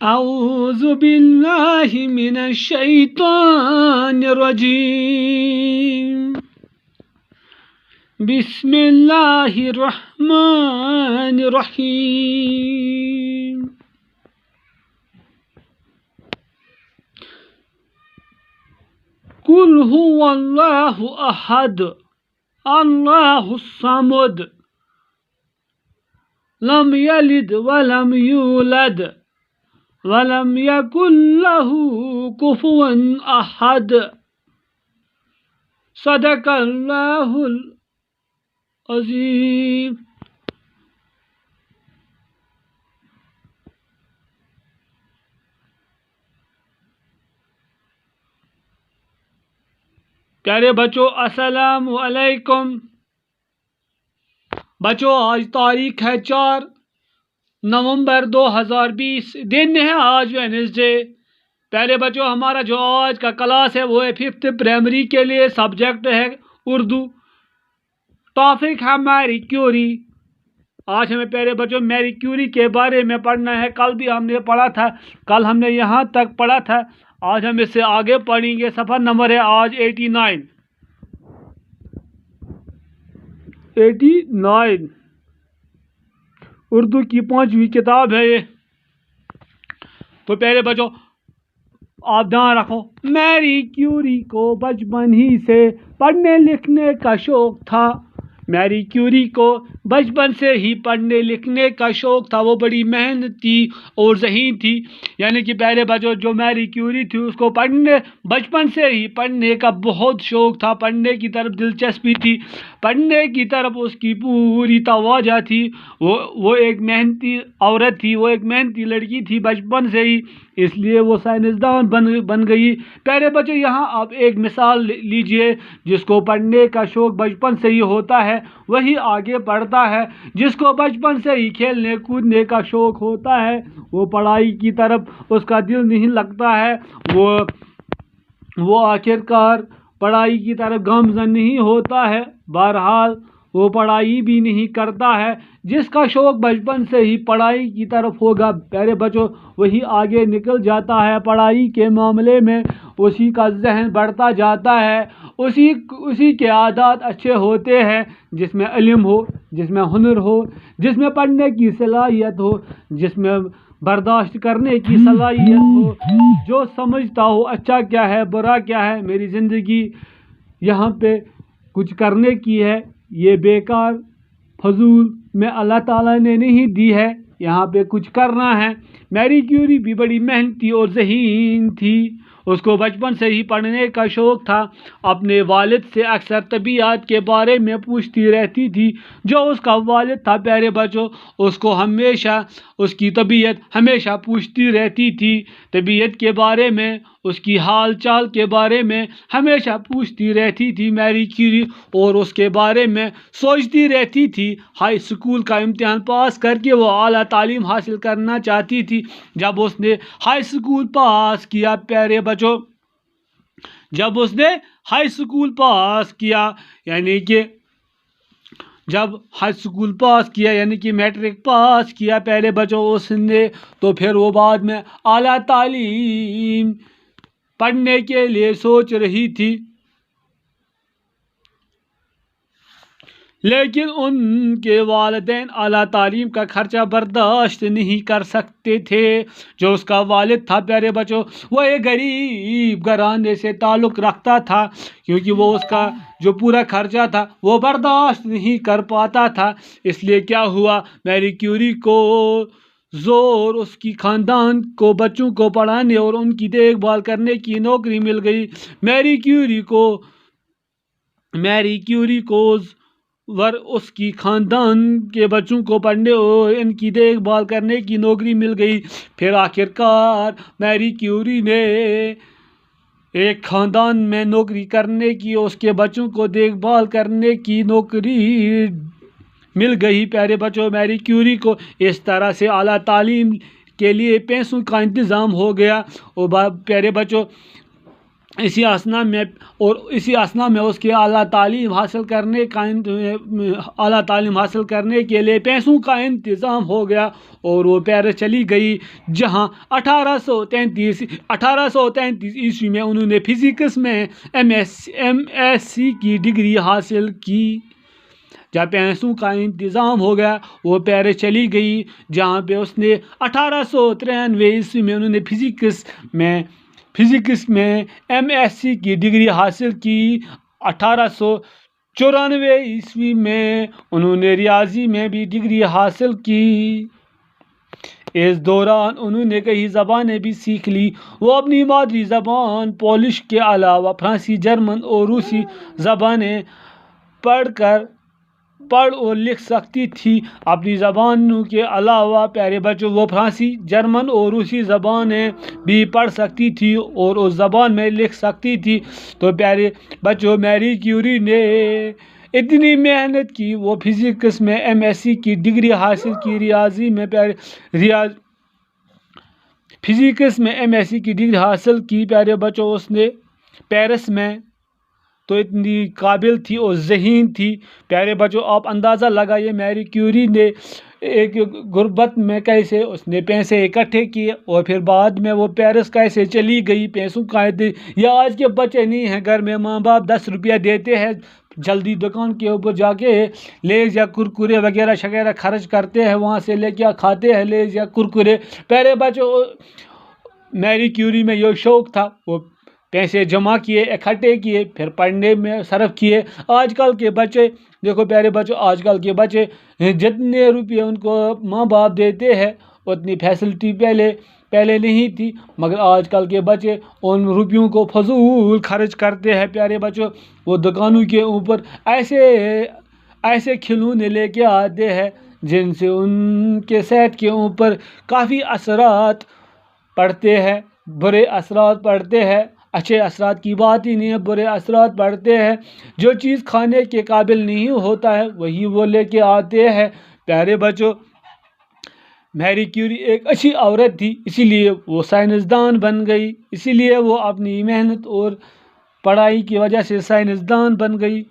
اعوذ باللہ من الشیطان الرجیم بسم اللہ الرحمن الرحیم قل هو اللہ احد اللہ الصمد لم یلد ولم یولد ولم یکن لہ کفوا احد صدق اللہ العظیم۔ پیارے بچوں السلام علیکم۔ بچوں آج تاریخ ہے 4 نومبر 2020، دن ہے آج وینسڈے۔ پیارے بچوں ہمارا جو آج کا کلاس ہے وہ ہے 5th پرائمری کے لیے، سبجیکٹ ہے اردو، ٹاپک ہے میری کیوری۔ آج ہمیں پیارے بچوں میری کیوری کے بارے میں پڑھنا ہے۔ کل بھی ہم نے پڑھا تھا، کل ہم نے یہاں تک پڑھا تھا، آج ہم اس سے آگے پڑھیں گے۔ صفحہ نمبر ہے آج 89 اردو کی 5ویں کتاب ہے یہ۔ تو پیارے بچوں آپ دھیان رکھو، میری کیوری کو بچپن ہی سے پڑھنے لکھنے کا شوق تھا۔ میری کیوری کو بچپن سے ہی پڑھنے لکھنے کا شوق تھا۔ وہ بڑی محنتی اور ذہین تھی، یعنی کہ پیارے بچوں جو میری کیوری تھی اس کو بچپن سے ہی پڑھنے کا بہت شوق تھا، پڑھنے کی طرف دلچسپی تھی، پڑھنے کی طرف اس کی پوری توجہ تھی۔ وہ ایک محنتی عورت تھی، وہ ایک محنتی لڑکی تھی بچپن سے ہی، اس لیے وہ سائنسدان بن گئی۔ پیارے بچوں یہاں آپ ایک مثال لیجئے، جس کو پڑھنے کا شوق بچپن سے ہی ہوتا ہے وہی آگے پڑھتا ہے، جس کو بچپن سے ہی کھیلنے کودنے کا شوق ہوتا ہے وہ پڑھائی کی طرف اس کا دل نہیں لگتا ہے، وہ آخرکار پڑھائی کی طرف گامزن نہیں ہوتا ہے، بہرحال وہ پڑھائی بھی نہیں کرتا ہے۔ جس کا شوق بچپن سے ہی پڑھائی کی طرف ہوگا پیارے بچوں وہی آگے نکل جاتا ہے پڑھائی کے معاملے میں، اسی کا ذہن بڑھتا جاتا ہے، اسی کے عادات اچھے ہوتے ہیں، جس میں علم ہو، جس میں ہنر ہو، جس میں پڑھنے کی صلاحیت ہو، جس میں برداشت کرنے کی صلاحیت ہو، جو سمجھتا ہو اچھا کیا ہے برا کیا ہے، میری زندگی یہاں پہ کچھ کرنے کی ہے، یہ بیکار فضول میں اللہ تعالیٰ نے نہیں دی ہے، یہاں پہ کچھ کرنا ہے۔ میری کیوری بھی بڑی محنتی اور ذہین تھی، اس کو بچپن سے ہی پڑھنے کا شوق تھا۔ اپنے والد سے اکثر طبیعت کے بارے میں پوچھتی رہتی تھی۔ جو اس کا والد تھا پیارے بچوں اس کی طبیعت ہمیشہ پوچھتی رہتی تھی، طبیعت کے بارے میں، اس کی حال چال کے بارے میں ہمیشہ پوچھتی رہتی تھی میری کیوری، اور اس کے بارے میں سوچتی رہتی تھی۔ ہائی اسکول کا امتحان پاس کر کے وہ اعلیٰ تعلیم حاصل کرنا چاہتی تھی۔ جب اس نے ہائی اسکول پاس کیا پیارے بچوں، یعنی کہ میٹرک پاس کیا پیارے بچوں اس نے، تو پھر وہ بعد میں اعلیٰ تعلیم پڑھنے کے لیے سوچ رہی تھی، لیکن ان کے والدین اعلیٰ تعلیم کا خرچہ برداشت نہیں کر سکتے تھے۔ جو اس کا والد تھا پیارے بچوں وہ ایک غریب گھرانے سے تعلق رکھتا تھا، کیونکہ وہ اس کا جو پورا خرچہ تھا وہ برداشت نہیں کر پاتا تھا۔ اس لیے کیا ہوا، میری کیوری کو زور اس کی خاندان کو بچوں کو پڑھانے اور ان کی دیکھ بھال کرنے کی نوکری مل گئی۔ میری کیوری کو اس کی خاندان کے بچوں کو پڑھنے اور ان کی دیکھ بھال کرنے کی نوکری مل گئی۔ پھر آخرکار میری کیوری نے ایک خاندان میں نوکری کرنے کی، اس کے بچوں کو دیکھ بھال کرنے کی نوکری مل گئی پیارے بچوں۔ میری کیوری کو اس طرح سے اعلیٰ تعلیم کے لیے پیسوں کا انتظام ہو گیا۔ اور پیارے بچوں اسی اسنا میں اس کے اعلیٰ تعلیم حاصل کرنے کے لیے پیسوں کا انتظام ہو گیا اور وہ پیرس چلی گئی، جہاں 1833 عیسوی میں انہوں نے فزکس میں ایم ایس سی کی ڈگری حاصل کی۔ جب پیسوں کا انتظام ہو گیا وہ پیرس چلی گئی، جہاں پہ اس نے 1893 عیسوی میں انہوں نے فزکس میں ایم ایس سی کی ڈگری حاصل کی۔ 1894 عیسوی میں انہوں نے ریاضی میں بھی ڈگری حاصل کی۔ اس دوران انہوں نے کئی زبانیں بھی سیکھ لی۔ وہ اپنی مادری زبان پولش کے علاوہ فرانسیسی، جرمن اور روسی زبانیں پڑھ اور لکھ سکتی تھی۔ اپنی زبانوں کے علاوہ پیارے بچوں وہ فرانسیسی، جرمن اور روسی زبانیں بھی پڑھ سکتی تھی اور اس زبان میں لکھ سکتی تھی۔ تو پیارے بچوں میری کیوری نے اتنی محنت کی، وہ فزکس میں ایم ایس سی کی ڈگری حاصل کی، فزکس میں ایم ایس سی کی ڈگری حاصل کی پیارے بچوں اس نے پیرس میں، تو اتنی قابل تھی اور ذہین تھی۔ پیارے بچوں آپ اندازہ لگائیے میری کیوری نے ایک غربت میں کیسے اس نے پیسے اکٹھے کیے اور پھر بعد میں وہ پیرس کیسے چلی گئی۔ پیسوں کا یا آج کے بچے نہیں ہیں گھر میں، ماں باپ 10 روپیہ دیتے ہیں، جلدی دکان کے اوپر جا کے لیز یا کرکرے وغیرہ شغیرہ خرچ کرتے ہیں، وہاں سے لے کے کھاتے ہیں لیز یا کرکرے۔ پیارے بچوں میری کیوری میں یہ شوق تھا، وہ پیسے جمع کیے، اکٹھے کیے، پھر پڑھنے میں صرف کیے۔ آج کل کے بچے دیکھو پیارے بچوں، آج کل کے بچے جتنے روپئے ان کو ماں باپ دیتے ہیں اتنی فیسلٹی پہلے نہیں تھی، مگر آج کل کے بچے ان روپیوں کو فضول خرچ کرتے ہیں۔ پیارے بچوں وہ دکانوں کے اوپر ایسے کھلونے لے کے آتے ہیں جن سے ان کے صحت کے اوپر کافی اثرات پڑتے ہیں، برے اثرات پڑتے ہیں۔ اچھے اثرات کی بات ہی نہیں ہے، برے اثرات پڑتے ہیں۔ جو چیز کھانے کے قابل نہیں ہوتا ہے وہی وہ لے کے آتے ہیں۔ پیارے بچوں میری کیوری ایک اچھی عورت تھی، اسی لیے وہ سائنسدان بن گئی، اسی لیے وہ اپنی محنت اور پڑھائی کی وجہ سے سائنسدان بن گئی۔